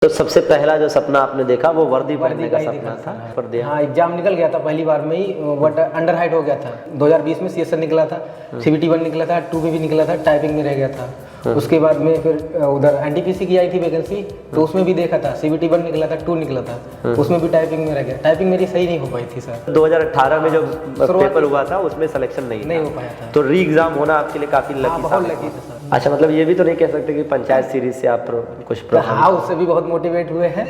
तो सबसे पहला जो सपना आपने देखा वो वर्दी पहनने का सपना था। पर दिया2018 में जो पेपर हुआ था उसमें सिलेक्शन नहीं हो पाया था, तो री एग्जाम होना आपके लिए काफी लकी बहुत लकी था सर। अच्छा, मतलब ये भी तो नहीं कह सकते कि पंचायत सीरीज से आप कुछ हाँ, उससे भी बहुत मोटिवेट हुए हैं।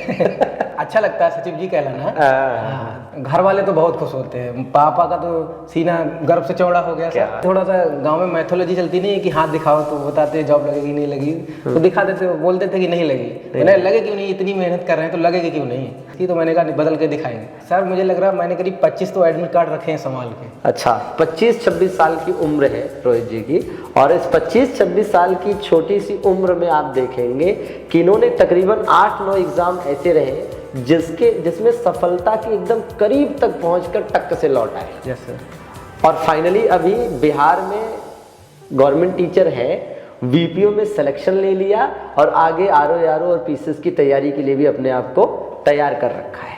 अच्छा लगता है सचिव जी कहलाना। घर वाले तो बहुत खुश होते हैं, पापा का तो सीना गर्व से चौड़ा हो गया सर। थोड़ा सा गांव में मैथोलॉजी चलती नहीं है कि हाथ दिखाओ तो बताते जॉब लगेगी नहीं लगी, तो दिखा देते, बोलते थे कि नहीं लगी। मैंने लगे क्यों नहीं, इतनी मेहनत कर रहे हैं तो लगेगी क्यों नहीं। तो मैंने कहा बदल के दिखाएंगे सर। मुझे लग रहा है मैंने करीब 25 तो एडमिट कार्ड रखे हैं संभाल के। अच्छा, 25-26 साल की उम्र है रोहित जी की, और इस 25-26 साल की छोटी सी उम्र में आप देखेंगे कि इन्होंने तकरीबन 8-9 एग्जाम ऐसे रहे जिसमें सफलता के एकदम करीब तक पहुंचकर टक्क से लौट आए। Yes sir. और फाइनली अभी बिहार में गवर्नमेंट टीचर है, VPO में सिलेक्शन ले लिया और आगे RO और PCS की तैयारी के लिए भी अपने आप को तैयार कर रखा है।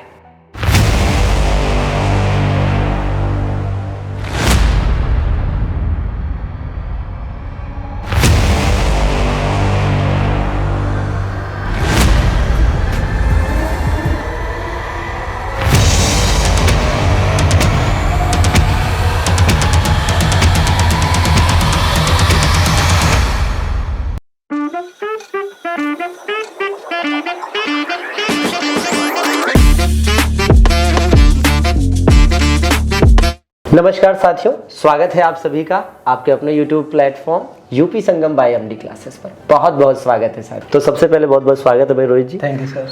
नमस्कार साथियों, स्वागत है आप सभी का आपके अपने YouTube प्लेटफॉर्म यूपी संगम बाय MD क्लासेस पर। बहुत बहुत स्वागत है सर। तो सबसे पहले बहुत बहुत स्वागत है भाई Rohit ji. Thank you sir.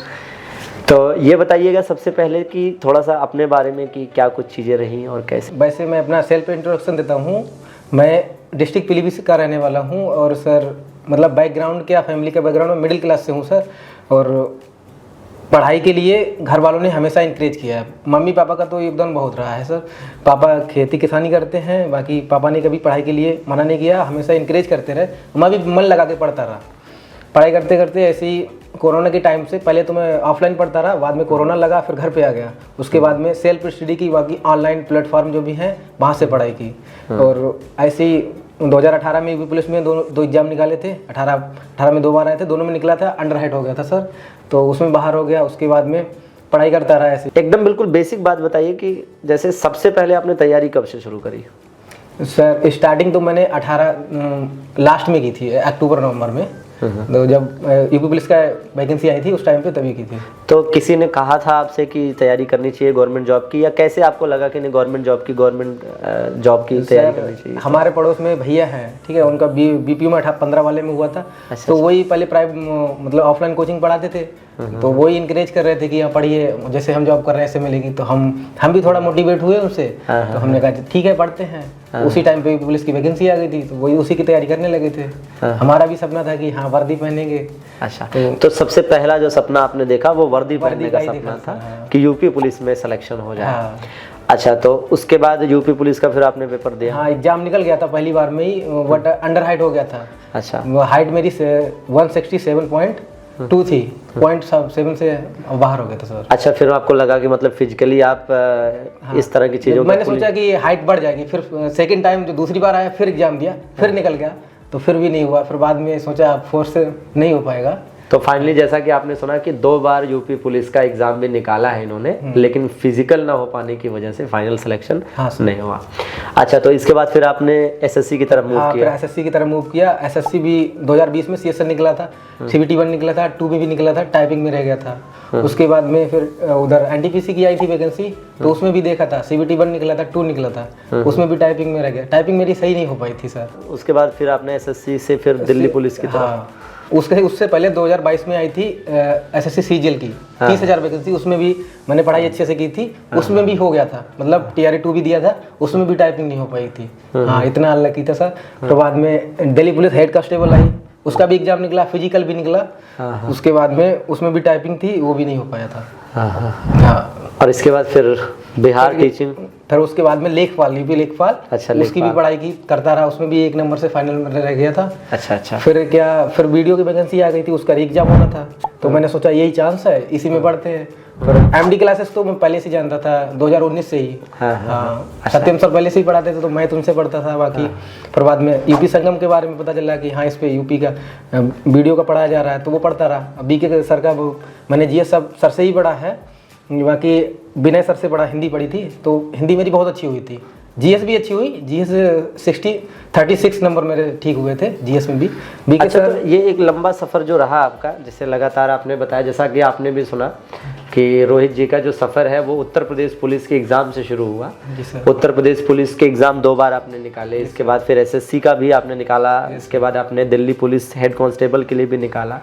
तो ये बताइएगा सबसे पहले कि थोड़ा सा अपने बारे में कि क्या कुछ चीज़ें रही और कैसे। वैसे मैं अपना सेल्फ इंट्रोडक्शन देता हूँ। मैं डिस्ट्रिक्ट पीलीभीत का रहने वाला हूँ, और सर मतलब बैकग्राउंड क्या, फैमिली का बैकग्राउंड में मिडिल क्लास से हूँ सर। और पढ़ाई के लिए घर वालों ने हमेशा इंकरेज किया है। मम्मी पापा का तो योगदान बहुत रहा है सर। पापा खेती किसानी करते हैं, बाकी पापा ने कभी पढ़ाई के लिए मना नहीं किया, हमेशा इंकरेज करते रहे। मैं भी मन लगा के पढ़ता रहा। पढ़ाई करते करते ऐसे ही कोरोना के टाइम से, पहले तो मैं ऑफलाइन पढ़ता रहा, बाद में कोरोना लगा, फिर घर पे आ गया। उसके बाद में सेल्फ स्टडी की, बाकी ऑनलाइन प्लेटफॉर्म जो भी हैं वहाँ से पढ़ाई की। और ऐसे ही 2018 में यूपी पुलिस में दो एग्जाम निकाले थे। 18 में 2 बार आए थे, दोनों में निकला था, अंडर हाइट हो गया था सर, तो उसमें बाहर हो गया। उसके बाद में पढ़ाई करता रहा ऐसे। एकदम बिल्कुल बेसिक बात बताइए कि जैसे सबसे पहले आपने तैयारी कब से शुरू करी? सर स्टार्टिंग तो मैंने 18 लास्ट में की थी, अक्टूबर-नवंबर में। तो जब यूपी पुलिस का वैकेंसी आई थी उस टाइम पे तभी की थी। तो किसी ने कहा था आपसे कि तैयारी करनी चाहिए गवर्नमेंट जॉब की, या कैसे आपको लगा कि नहीं गवर्नमेंट जॉब की तैयारी करनी चाहिए? हमारे पड़ोस में भैया हैं, ठीक है, उनका BPO में 15 वाले में हुआ था। तो वही पहले प्राइवेट मतलब ऑफलाइन कोचिंग पढ़ाते थे, तो वही इंकरेज कर रहे थे कि यहाँ पढ़िए, जैसे हम जॉब कर रहे हैं ऐसे मिलेगी। तो हम भी थोड़ा मोटिवेट हुए उनसे। तो हमने कहा ठीक है पढ़ते हैं। उसी टाइम पे पुलिस की वैकेंसी आ गई थी, तो वही उसी की तैयारी करने लगे थे। हमारा भी सपना था कि हाँ वर्दी पहनेंगे। अच्छा, तो सबसे पहला जो सपना आपने देखा वो वर्दी पहनने का सपना था कि यूपी पुलिस में सिलेक्शन हो जाए। अच्छा, तो उसके बाद यूपी पुलिस का फिर आपने पेपर दिया? हाँ, एग्जाम निकल गया था पहली बार में ही, बट अंडर हाइट हो गया था। अच्छा, हाइट मेरी 167.2 थी, 0.7 से बाहर हो गया था सर। अच्छा, फिर आपको लगा कि मतलब फिजिकली आप इस तरह की चीज़ों, मैंने सोचा कि हाइट बढ़ जाएगी। फिर सेकंड टाइम जो दूसरी बार आया, फिर एग्जाम दिया, फिर निकल गया, तो फिर भी नहीं हुआ। फिर बाद में सोचा फोर्स से नहीं हो पाएगा। तो फाइनली जैसा कि आपने सुना कि 2 बार यूपी पुलिस का एग्जाम भी निकाला है इन्होंने, लेकिन फिजिकल ना हो पाने की वजह से फाइनल सिलेक्शन नहीं हुआ। अच्छा, तो इसके बाद फिर आपने SSC की तरफ मूव किया? फिर SSC की तरफ मूव किया। SSC भी 2020 में CSR निकला था, CBT 1 निकला था, 2 में भी निकला था, टाइपिंग में रह गया था। उसके बाद में फिर उधर NTPC की आई थी वैकेंसी, तो उसमें भी देखा था, CBT 1 निकला था, 2 निकला था, उसमें भी टाइपिंग में रह गया। टाइपिंग मेरी सही नहीं हो पाई थी सर। उसके बाद फिर आपने SSC से फिर दिल्ली पुलिस की तरफ? उससे पहले 2022 में आई थी SSC CGL की 30,000 वैकेंसी, उसमें भी मैंने पढ़ाई अच्छे से की थी, उसमें भी हो गया था, मतलब TRA 2 भी दिया था, उसमें भी टाइपिंग नहीं हो पाई थी। हाँ, इतना अनलकी था सर। तो बाद में दिल्ली पुलिस हेड कांस्टेबल आई, उसका भी एग्जाम निकला, फिजिकल भी निकला। उसके बाद में उसमें भी टाइपिंग थी, वो भी नहीं हो पाया था। हाँ, और इसके बाद फिर बिहार टीचिंग? फिर उसके बाद में लेखपाल, यूपी लेखपाल, अच्छा, उसकी भी पढ़ाई की करता रहा, उसमें भी 1 नंबर से फाइनल में रह गया था। अच्छा अच्छा। फिर वीडियो की वैकेंसी आ गई थी, उसका एग्जाम होना था, तो मैंने सोचा यही चांस है, इसी में पढ़ते हैं। फिर एमडी क्लासेस तो मैं पहले से जानता था 2019 से ही। हाँ, सत्यम सर पहले से ही पढ़ाते थे, तो मैं तुमसे पढ़ता था बाकी। फिर बाद में यूपी संगम के बारे में पता चला कि हाँ, इस पे यूपी का वीडियो का पढ़ाया जा रहा है, तो वो पढ़ता रहा। बीके सर का मैंने जीएस सब सर से ही पढ़ा है, बाकी विनय सर से पढ़ा, हिंदी पढ़ी थी, तो हिंदी मेरी बहुत अच्छी हुई थी। जीएस भी अच्छी हुई, जीएस 36 नंबर मेरे ठीक हुए थे जीएस में भी। बीके अच्छा, सर, तो ये एक लंबा सफ़र जो रहा आपका, जिसे लगातार आपने बताया, जैसा कि आपने भी सुना कि रोहित जी का जो सफ़र है वो उत्तर प्रदेश पुलिस के एग्ज़ाम से शुरू हुआ। जी सर। उत्तर प्रदेश पुलिस के एग्ज़ाम 2 बार आपने निकाले, इसके बाद फिर एसएससी का भी आपने निकाला, इसके बाद आपने दिल्ली पुलिस हेड कांस्टेबल के लिए भी निकाला।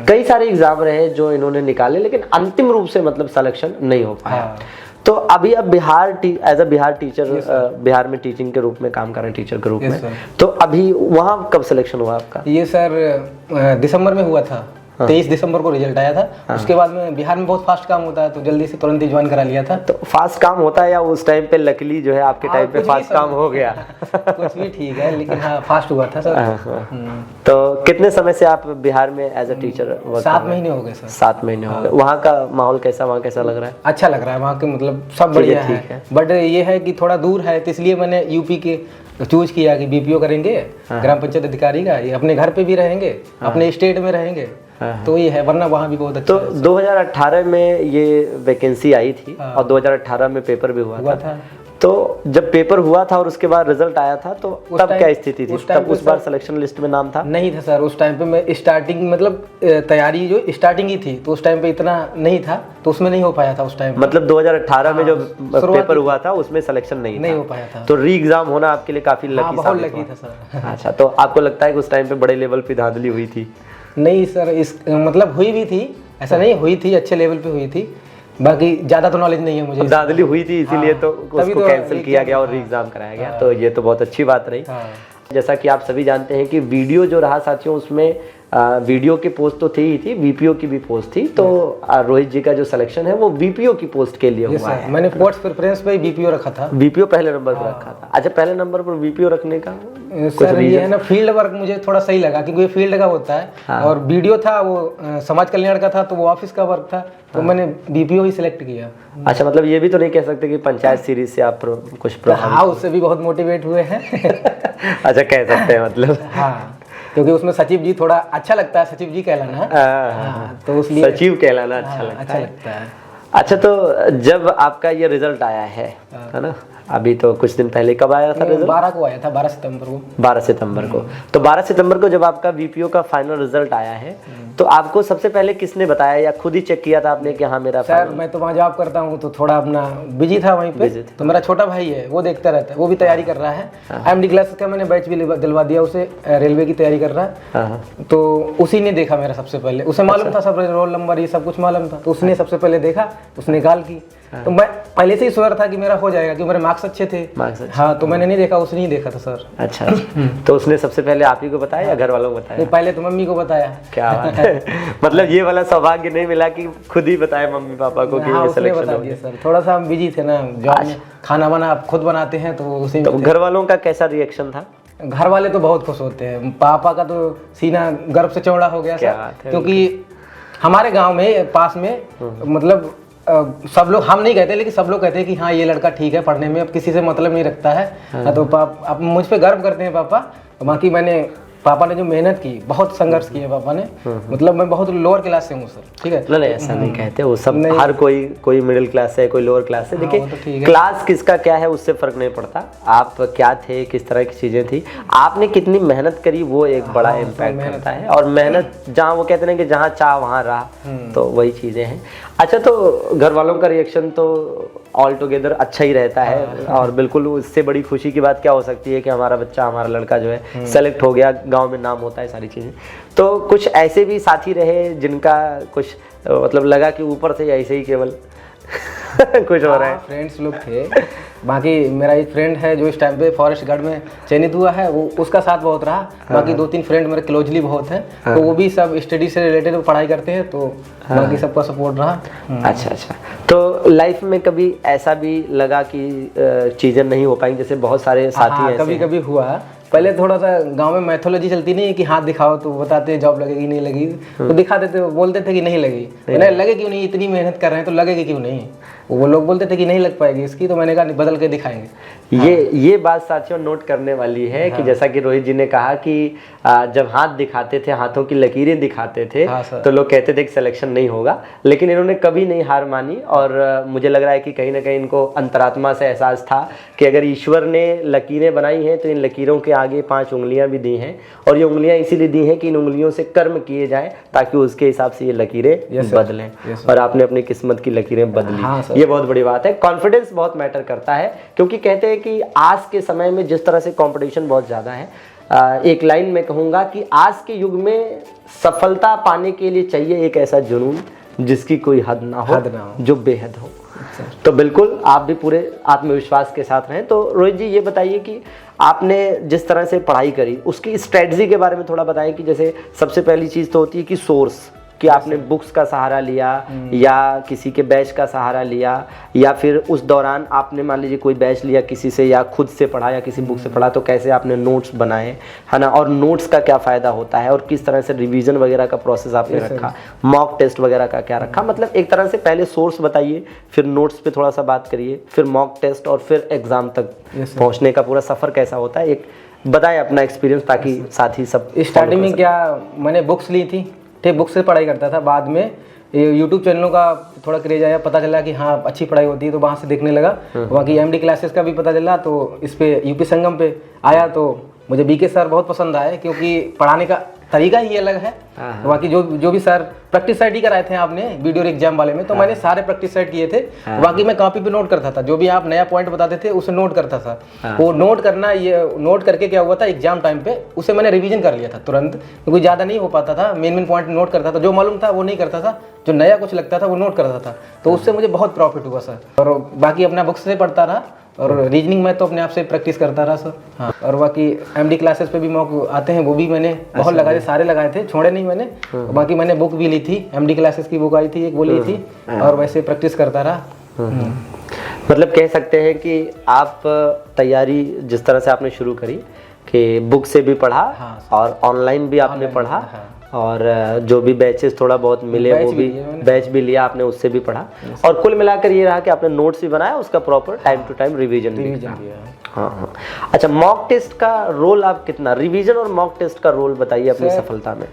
कई सारे एग्ज़ाम रहे जो इन्होंने निकाले, लेकिन अंतिम रूप से मतलब सिलेक्शन नहीं हो पाया। तो अभी अब as a Bihar teacher, Bihar में टीचिंग के रूप में काम कर रहे हैं, टीचर के रूप में। तो अभी वहाँ कब सिलेक्शन हुआ आपका? ये सर दिसंबर में हुआ था। 23 दिसंबर को रिजल्ट आया था। उसके बाद में बिहार में बहुत फास्ट काम होता है, तो जल्दी से तुरंत ही ज्वाइन करा लिया था। तो फास्ट काम होता है या उस टाइम पे लकीली जो है आपके टाइम पे फास्ट काम हो गया? कुछ भी ठीक है, लेकिन हाँ, फास्ट हुआ था सर। तो कितने समय से आप बिहार में एज अ टीचर? 7 महीने हो गए सर। 7 महीने हो गए। वहाँ का माहौल कैसा, वहाँ कैसा लग रहा है? अच्छा लग रहा है, वहाँ के मतलब सब बढ़िया है, बट ये है कि थोड़ा दूर है, तो इसलिए मैंने यूपी के चूज किया कि बीपीओ करेंगे, ग्राम पंचायत अधिकारी का। ये अपने घर पे भी रहेंगे, अपने स्टेट में रहेंगे, तो ये है, वरना वहाँ भी बहुत अच्छा। तो 2018 में ये वैकेंसी आई थी और 2018 में पेपर भी हुआ था। तो जब पेपर हुआ था और उसके बाद रिजल्ट आया था, तो तब क्या स्थिति थी? तब उस बार सिलेक्शन लिस्ट में नाम था? नहीं था सर, उस टाइम पे मैं स्टार्टिंग मतलब तैयारी जो स्टार्टिंग ही थी, तो उस टाइम पे इतना नहीं था, तो उसमें नहीं हो पाया था उस टाइम। मतलब 2018 में जो पेपर हुआ था उसमें सिलेक्शन नहीं हो पाया था, तो री एग्जाम होना आपके लिए काफी लकी बहुत लकी था सर। अच्छा, तो आपको लगता है कि उस टाइम पे बड़े लेवल पे धांधली हुई थी? नहीं सर, इस मतलब हुई भी थी, ऐसा नहीं हुई थी, अच्छे लेवल पे हुई थी, बाकी ज्यादा तो नॉलेज नहीं है मुझे। धांधली हुई थी, इसीलिए तो उसको कैंसिल किया गया और री एग्जाम कराया गया। तो ये तो बहुत अच्छी बात रही। जैसा कि आप सभी जानते हैं कि वीडियो जो रहा साथियों, उसमें वीडियो की पोस्ट तो थी ही थी, वीपीओ की भी पोस्ट थी। तो रोहित जी का जो सिलेक्शन है वो वीपीओ की पोस्ट के लिए हुआ है। मैंने पोस्ट प्रेफरेंस पे वीपीओ रखा था। वीपीओ पहले नंबर पर रखा था। अच्छा, पहले नंबर पर वीपीओ रखने का सर ये है ना, फील्ड वर्क मुझे थोड़ा सही लगा, क्योंकि ये फील्ड का होता है। और वीडियो था वो समाज कल्याण का था, तो वो ऑफिस का वर्क था, तो मैंने वीपीओ ही सिलेक्ट किया। अच्छा, मतलब ये भी तो नहीं कह सकते कि पंचायत सीरीज से आप कुछ हाँ, उससे भी बहुत मोटिवेट हुए हैं। अच्छा, कह सकते हैं मतलब। हाँ, क्योंकि उसमें सचिव जी थोड़ा अच्छा लगता है, सचिव जी कहलाना, तो इसलिए सचिव कहलाना अच्छा लगता है। अच्छा, तो जब आपका ये रिजल्ट आया है ना, अभी तो कुछ दिन पहले, कब आया था रिजल्ट? 12 को आया था, 12 सितंबर को। 12 सितंबर को। तो 12 सितंबर को जब आपका वीपीओ का फाइनल रिजल्ट आया है, तो आपको सबसे पहले किसने बताया या खुद ही चेक किया था आपने कि हाँ मेरा? सर मैं तो वहाँ जॉब करता हूँ, तो थोड़ा अपना बिजी था वहीं पे, तो मेरा छोटा भाई है, वो देखता रहता है, वो भी तैयारी कर रहा है। एमडी क्लास का मैंने बैच भी दिलवा दिया उसे, रेलवे की तैयारी कर रहा है, तो उसी ने देखा मेरा सबसे पहले। उसे मालूम था सब, रोल नंबर ये सब कुछ मालूम था, तो उसने सबसे पहले देखा, उसने कॉल की। तो मैं पहले से ही श्योर था कि मेरा हो जाएगा, क्योंकि मेरे मार्क्स अच्छे थे। हाँ, तो मैंने नहीं देखा, उसने ही देखा था सर। अच्छा, तो उसने सबसे पहले आप ही को बताया या घर वालों को बताया? पहले तो मम्मी को बताया। क्या बात है। मतलब ये वाला सौभाग्य नहीं मिला कि खुद ही बताया मम्मी पापा को कि ये सिलेक्शन हो गया? सर थोड़ा सा हम बिजी थे ना जॉब में, खाना वाना आप खुद बनाते हैं, तो उसी में। घर वालों का कैसा रिएक्शन था? घर वाले तो बहुत खुश होते हैं, पापा का तो सीना गर्व से चौड़ा हो गया सर, क्योंकि हमारे गाँव में पास में मतलब सब लोग, हम नहीं कहते लेकिन सब लोग कहते हैं कि हाँ ये लड़का ठीक है पढ़ने में, अब किसी से मतलब नहीं रखता है। तो अब मुझ पे गर्व करते हैं पापा। बाकी पापा ने जो मेहनत की, बहुत संघर्ष किए पापा ने, मतलब मैं बहुत लोअर क्लास से हूँ सर, ठीक है? नहीं, ऐसा नहीं कहते, वो सब हर कोई मिडिल क्लास है, कोई लोअर क्लास है। देखिए, क्लास किसका क्या है उससे फर्क नहीं पड़ता, आप क्या थे, किस तरह की चीजें थी, आपने कितनी मेहनत करी, वो एक बड़ा इम्पैक्ट करता है। और मेहनत जहाँ वो कहते हैं कि जहाँ चाह वहाँ रहा, तो वही चीजें हैं। अच्छा, तो घर वालों का रिएक्शन तो ऑल टुगेदर अच्छा ही रहता है, और बिल्कुल उससे बड़ी खुशी की बात क्या हो सकती है कि हमारा बच्चा, हमारा लड़का जो है सेलेक्ट हो गया, गांव में नाम होता है, सारी चीज़ें। तो कुछ ऐसे भी साथी रहे जिनका कुछ मतलब लगा कि ऊपर से ऐसे ही केवल कुछ हो रहा है? फ्रेंड्स लोग थे, बाकी मेरा एक फ्रेंड है जो इस टाइम पे फॉरेस्ट गार्ड में चयनित हुआ है, वो उसका साथ बहुत रहा। बाकी 2-3 फ्रेंड मेरे क्लोजली बहुत हैं, तो वो भी सब स्टडी से रिलेटेड पढ़ाई करते हैं, तो बाकी सबका सपोर्ट रहा। अच्छा, तो लाइफ में कभी ऐसा भी लगा कि चीज़ें नहीं हो पाई, जैसे बहुत सारे साथी हाँ, ऐसे कभी हैं? कभी हुआ। पहले थोड़ा सा गांव में मैथोलॉजी चलती नहीं है कि हाथ दिखाओ तो बताते हैं जॉब लगेगी नहीं लगेगी, तो दिखा देते, बोलते थे कि नहीं लगेगी। मैंने लगे क्यों नहीं, इतनी मेहनत कर रहे हैं तो लगेगी क्यों नहीं। वो लोग बोलते थे कि नहीं लग पाएगी इसकी, तो मैंने कहा बदल के दिखाएंगे। ये बात साथियों नोट करने वाली है कि जैसा कि रोहित जी ने कहा कि जब हाथ दिखाते थे, हाथों की लकीरें दिखाते थे, तो लोग कहते थे कि सिलेक्शन नहीं होगा, लेकिन इन्होंने कभी नहीं हार मानी। और मुझे लग रहा है कि कहीं ना कहीं इनको अंतरात्मा से एहसास था कि अगर ईश्वर ने लकीरें बनाई हैं तो इन लकीरों के आगे 5 उंगलियां भी दी हैं, और ये उंगलियां इसीलिए दी हैं कि इन उंगलियों से कर्म किए जाएं ताकि उसके हिसाब से ये लकीरें बदलें। और आपने अपनी किस्मत की लकीरें बदली, ये बहुत बड़ी बात है। कॉन्फिडेंस बहुत मैटर करता है, क्योंकि कहते हैं कि आज के समय में जिस तरह से कंपटीशन बहुत ज़्यादा है, एक लाइन में कहूँगा कि आज के युग में सफलता पाने के लिए चाहिए एक ऐसा जुनून जिसकी कोई हद ना हो, जो बेहद हो। तो बिल्कुल आप भी पूरे आत्मविश्वास के साथ रहें। तो रोहित जी ये बताइए कि आपने जिस तरह से पढ़ाई करी उसकी स्ट्रेटजी के बारे में थोड़ा बताएं कि जैसे सबसे पहली चीज़ तो होती है कि सोर्स, कि आपने बुक्स का सहारा लिया या किसी के बैच का सहारा लिया, या फिर उस दौरान आपने मान लीजिए कोई बैच लिया किसी से या खुद से पढ़ा या किसी बुक से पढ़ा, तो कैसे आपने नोट्स बनाए, है ना, और नोट्स का क्या फ़ायदा होता है और किस तरह से रिवीजन वगैरह का प्रोसेस आपने रखा, मॉक टेस्ट वगैरह का क्या रखा। मतलब एक तरह से पहले सोर्स बताइए, फिर नोट्स पे थोड़ा सा बात करिए, फिर मॉक टेस्ट और फिर एग्ज़ाम तक पहुँचने का पूरा सफ़र कैसा होता है, एक बताएं अपना एक्सपीरियंस, ताकि साथी सब। स्टार्टिंग में क्या, मैंने बुक्स ली थी, ठीक, बुक से पढ़ाई करता था। बाद में यूट्यूब चैनलों का थोड़ा क्रेज आया, पता चला कि हाँ अच्छी पढ़ाई होती है, तो वहाँ से देखने लगा। बाकी एमडी क्लासेस का भी पता चला, तो इस पे यूपी संगम पे आया, तो मुझे बीके सर बहुत पसंद आए, क्योंकि पढ़ाने का तरीका ही अलग है। बाकी जो भी सर प्रैक्टिस सेट ही कराए थे आपने वीडियो एग्जाम वाले में, तो मैंने सारे प्रैक्टिस सेट किए थे। बाकी मैं कॉपी पे नोट करता था, जो भी आप नया पॉइंट बताते थे उसे नोट करता था। वो नोट करना, ये नोट करके क्या हुआ था एग्जाम टाइम पे उसे मैंने रिवीजन कर लिया था तुरंत, क्योंकि ज़्यादा नहीं हो पाता था। मेन पॉइंट नोट करता था, जो मालूम था वो नहीं करता था, जो नया कुछ लगता था वो नोट करता था, तो उससे मुझे बहुत प्रॉफिट हुआ सर। और बाकी अपना बुक्स से पढ़ता रहा, और रीजनिंग में तो अपने आप से प्रैक्टिस करता रहा सर। हाँ, और बाकी एमडी क्लासेस पे भी मॉक आते हैं, वो भी मैंने बहुत लगाए थे, सारे लगाए थे, छोड़े नहीं मैंने। बाकी मैंने बुक भी ली थी, एमडी क्लासेस की बुक आई थी एक, वो ली थी, और वैसे प्रैक्टिस करता रहा। मतलब कह सकते हैं कि आप तैयारी जिस तरह से आपने शुरू करी कि बुक से भी पढ़ा, और ऑनलाइन भी आपने पढ़ा, और जो भी बैचेस थोड़ा बहुत मिले वो भी बैच भी लिया आपने, उससे भी पढ़ा, और कुल मिलाकर ये रहा कि आपने नोट्स भी बनाया, उसका proper time to time revision भी किया। हाँ। अच्छा, मॉक टेस्ट का रोल आप कितना, रिवीजन और मॉक टेस्ट का रोल बताइए अपनी सफलता में।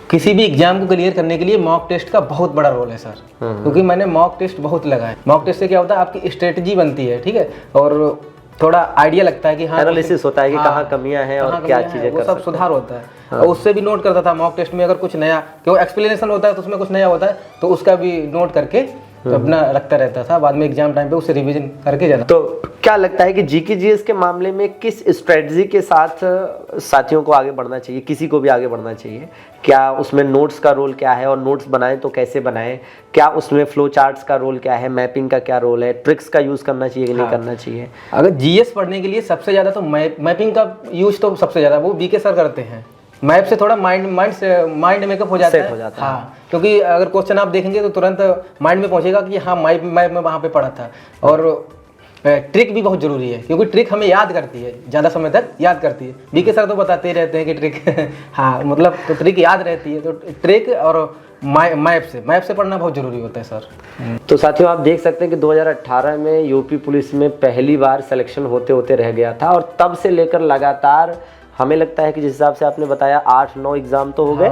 किसी भी एग्जाम को क्लियर करने के लिए मॉक टेस्ट का बहुत बड़ा रोल है सर, क्योंकि मैंने मॉक टेस्ट बहुत लगाए। मॉक टेस्ट से क्या होता है, आपकी स्ट्रेटजी बनती है, ठीक है, और थोड़ा आइडिया लगता है कि हाँ एनालिसिस होता है कि कहाँ कमियां हैं और क्या चीजें कर सकते हैं, सब सुधार होता है। और उससे भी नोट करता था मॉक टेस्ट में, अगर कुछ नया, क्योंकि एक्सप्लेनेशन होता है तो उसमें कुछ नया होता है, तो उसका भी नोट करके तो अपना रखता रहता था। बाद में एग्जाम टाइम पे उसे रिवीजन करके जाना। तो क्या लगता है कि जीके जीएस के मामले में किस स्ट्रेटजी के साथ साथियों को आगे बढ़ना चाहिए, किसी को भी आगे बढ़ना चाहिए? क्या उसमें नोट्स का रोल क्या है, और नोट्स बनाएं तो कैसे बनाएं? क्या उसमें फ्लो चार्ट्स का रोल क्या है, मैपिंग का क्या रोल है, ट्रिक्स का यूज़ करना चाहिए कि नहीं करना चाहिए? अगर जीएस पढ़ने के लिए सबसे ज़्यादा तो मैपिंग का यूज तो सबसे ज़्यादा वो बीके सर करते हैं। मैप से थोड़ा माइंड मेकअप हो जाता है। हाँ, क्योंकि अगर क्वेश्चन आप देखेंगे तो तुरंत माइंड में पहुंचेगा कि हाँ मैप में वहाँ पे पढ़ा था। और ट्रिक भी बहुत जरूरी है, क्योंकि ट्रिक हमें याद करती है, ज़्यादा समय तक याद करती है। बीके सर तो बताते ही रहते हैं कि ट्रिक हाँ, मतलब तो ट्रिक याद रहती है, तो ट्रिक और मैप से पढ़ना बहुत जरूरी होता है सर। तो साथियों आप देख सकते हैं कि 2018 में यूपी पुलिस में पहली बार सिलेक्शन होते होते रह गया था, और तब से लेकर लगातार हमें लगता है कि जिस हिसाब से आपने बताया 8-9 एग्जाम तो हो गए,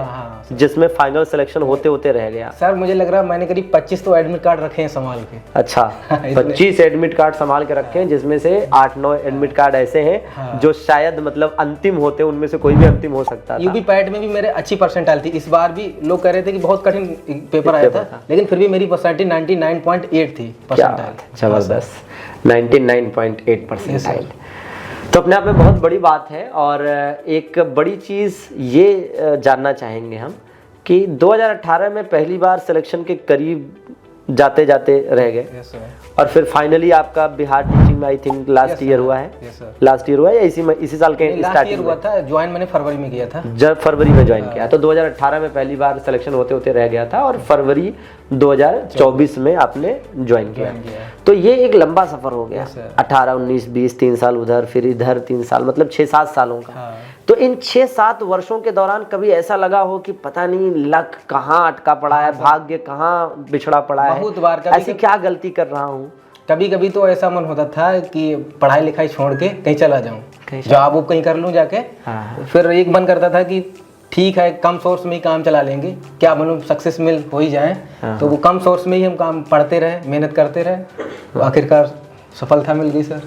जिसमें फाइनल सिलेक्शन होते होते रह गया। सर मुझे लग रहा है मैंने करीब 25 तो एडमिट कार्ड रखे हैं संभाल के। अच्छा 25 एडमिट कार्ड संभाल के रखे हैं, जिसमें से 8-9 एडमिट कार्ड ऐसे हैं जो शायद मतलब अंतिम होते, उनमें से कोई भी अंतिम हो सकता था। यूपी पैट में भी मेरे अच्छी परसेंटाइल थी। इस बार भी लोग कह रहे थे कि बहुत कठिन पेपर आया था, लेकिन फिर भी मेरी परसेंटेज 99.8 थी परसेंटाइल। जबरदस्त, 99.8 परसेंटाइल तो अपने आप में बहुत बड़ी बात है। और एक बड़ी चीज़ ये जानना चाहेंगे हम कि 2018 में पहली बार सिलेक्शन के करीब जाते जाते रह गए। Yes sir. और फिर फाइनली आपका बिहार टीचिंग में आई थिंक लास्ट ईयर हुआ है। Yes sir. लास्ट ईयर हुआ है या इसी साल के लास्ट ईयर स्टार्टिंग हुआ था, ज्वाइन मैंने फरवरी में किया था। जब फरवरी में ज्वाइन किया तो 2018 में पहली बार सिलेक्शन होते होते रह गया था और फरवरी 2024 में आपने ज्वाइन किया। तो ये एक लंबा सफर हो गया। 18, 19, 20, 3 साल उधर, फिर इधर 3 साल, मतलब 6-7 सालों का। तो इन 6-7 वर्षों के दौरान कभी ऐसा लगा हो कि पता नहीं लक कहाँ अटका पड़ा है, भाग्य कहाँ बिछड़ा पड़ा है, बहुत बार ऐसी क्या गलती कर रहा हूँ? कभी कभी तो ऐसा मन होता था कि पढ़ाई लिखाई छोड़ के कहीं चला जाऊं, जॉब वो कहीं कर लूं जाके। फिर एक मन करता था कि ठीक है कम सोर्स में ही काम चला लेंगे, क्या मालूम सक्सेस मिल हो ही जाए। तो वो कम सोर्स में ही हम काम पढ़ते रहे, मेहनत करते रहे, तो आखिरकार सफलता मिल गई सर।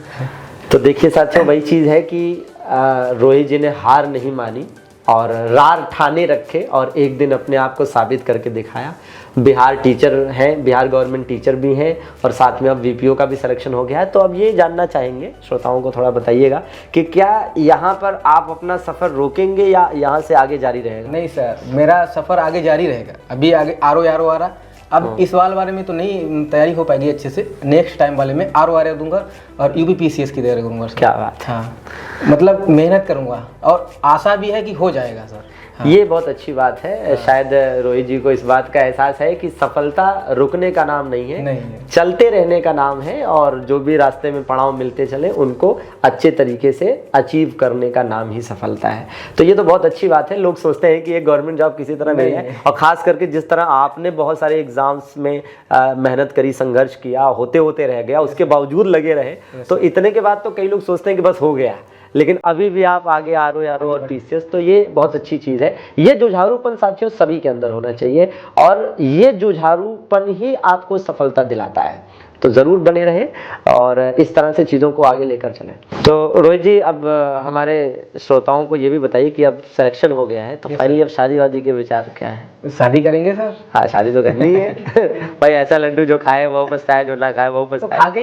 तो देखिए साथियों, वही चीज़ है कि रोहित जी ने हार नहीं मानी और रार ठाने रखे और एक दिन अपने आप को साबित करके दिखाया। बिहार टीचर हैं, बिहार गवर्नमेंट टीचर भी हैं और साथ में अब वीपीओ का भी सिलेक्शन हो गया है। तो अब ये जानना चाहेंगे, श्रोताओं को थोड़ा बताइएगा कि क्या यहाँ पर आप अपना सफ़र रोकेंगे या यहाँ से आगे जारी रहेगा? नहीं सर, मेरा सफ़र आगे जारी रहेगा। अभी आगे आर आ रहा, अब इस वाले बारे में तो नहीं तैयारी हो पाएगी अच्छे से। नेक्स्ट टाइम वाले में आर दूंगा और यूपीपीसीएस की तैयारी करूंगा सर। क्या बात। हाँ, मतलब मेहनत करूंगा और आशा भी है कि हो जाएगा सर। हाँ। ये बहुत अच्छी बात है। शायद रोहित जी को इस बात का एहसास है कि सफलता रुकने का नाम नहीं है, चलते रहने का नाम है और जो भी रास्ते में पड़ाव मिलते चले उनको अच्छे तरीके से अचीव करने का नाम ही सफलता है। तो ये तो बहुत अच्छी बात है। लोग सोचते हैं कि ये गवर्नमेंट जॉब किसी तरह नहीं है और ख़ास करके जिस तरह आपने बहुत सारे एग्जाम्स में मेहनत करी, संघर्ष किया, होते होते रह गया, उसके बावजूद लगे रहे, तो इतने के बाद तो कई लोग सोचते हैं कि बस हो गया, लेकिन अभी भी आप आगे आर ओ और पीसीएस, तो ये बहुत अच्छी चीज़ है। ये जुझारूपन साथियों सभी के अंदर होना चाहिए और ये जुझारूपन ही आपको सफलता दिलाता है। तो ज़रूर बने रहें और इस तरह से चीज़ों को आगे लेकर चलें। तो रोहित जी, अब हमारे श्रोताओं को ये भी बताइए कि अब सिलेक्शन हो गया है तो फाइनली अब शादी वादी के विचार क्या है? शादी करेंगे सर। हाँ, शादी तो करनी है। भाई ऐसा लड्डू जो खाए वो पछताए, जो ना खाए वो पछताए। आगे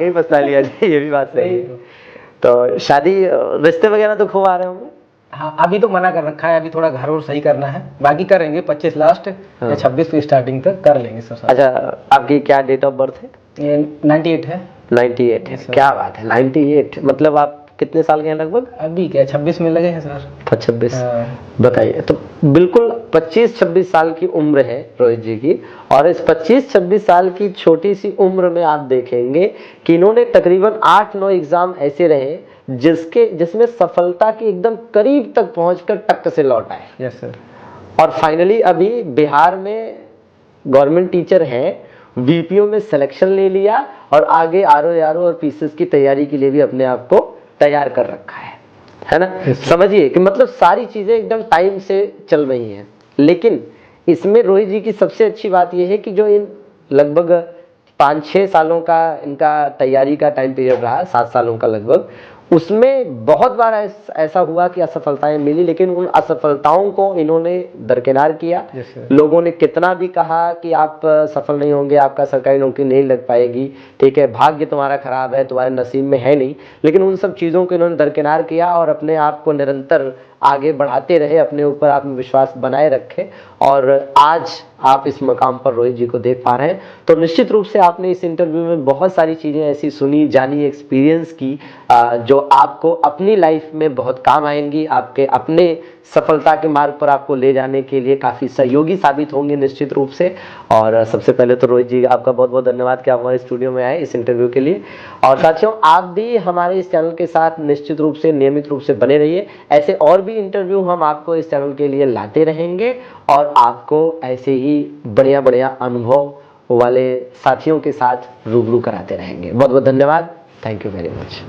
ही पछता लिया जी, ये भी बात सही है। तो शादी रिश्ते वगैरह तो खूब आ रहे होंगे? हाँ, अभी तो मना कर रखा है, अभी थोड़ा घर और सही करना है, बाकी करेंगे 25 लास्ट या 26 की स्टार्टिंग तक कर लेंगे सर। अच्छा, आपकी क्या डेट ऑफ बर्थ है? ये 98 है। 98 है, क्या बात है। 98 मतलब आप कितने साल के हैं लगभग? अभी क्या 26 में लगे हैं सर। 26। बताइए, तो बिल्कुल 25-26 साल की उम्र है रोहित जी की और इस 25-26 साल की छोटी सी उम्र में आप देखेंगे कि इन्होंने तकरीबन 8-9 एग्जाम ऐसे रहे जिसमें सफलता के एकदम करीब तक पहुंचकर टक से लौट आए। Yes sir. और फाइनली अभी बिहार में गवर्नमेंट टीचर हैं, वीपीओ में सिलेक्शन ले लिया और आगे आर और पीसीएस की तैयारी के लिए भी अपने आप को तैयार कर रखा है ना? समझिए कि मतलब सारी चीजें एकदम टाइम से चल रही हैं। लेकिन इसमें रोहित जी की सबसे अच्छी बात यह है कि जो इन लगभग 5-6 सालों का इनका तैयारी का टाइम पीरियड रहा, 7 सालों का लगभग, उसमें बहुत बार ऐसा हुआ कि असफलताएं मिली, लेकिन उन असफलताओं को इन्होंने दरकिनार किया। लोगों ने कितना भी कहा कि आप सफल नहीं होंगे, आपका सरकारी नौकरी नहीं लग पाएगी, ठीक है, भाग्य तुम्हारा खराब है, तुम्हारे नसीब में है नहीं, लेकिन उन सब चीज़ों को इन्होंने दरकिनार किया और अपने आप को निरंतर आगे बढ़ाते रहे, अपने ऊपर आत्मविश्वास बनाए रखे और आज आप इस मकाम पर रोहित जी को देख पा रहे हैं। तो निश्चित रूप से आपने इस इंटरव्यू में बहुत सारी चीज़ें ऐसी सुनी, जानी, एक्सपीरियंस की जो आपको अपनी लाइफ में बहुत काम आएंगी, आपके अपने सफलता के मार्ग पर आपको ले जाने के लिए काफ़ी सहयोगी साबित होंगे निश्चित रूप से। और सबसे पहले तो रोहित जी आपका बहुत बहुत धन्यवाद कि आप हमारे स्टूडियो में आए इस इंटरव्यू के लिए। और साथियों, आप भी हमारे इस चैनल के साथ निश्चित रूप से नियमित रूप से बने रहिए। ऐसे और भी इंटरव्यू हम आपको इस चैनल के लिए लाते रहेंगे और आपको ऐसे ही बढ़िया बढ़िया अनुभव वाले साथियों के साथ रूबरू कराते रहेंगे। बहुत बहुत धन्यवाद। Thank you very much.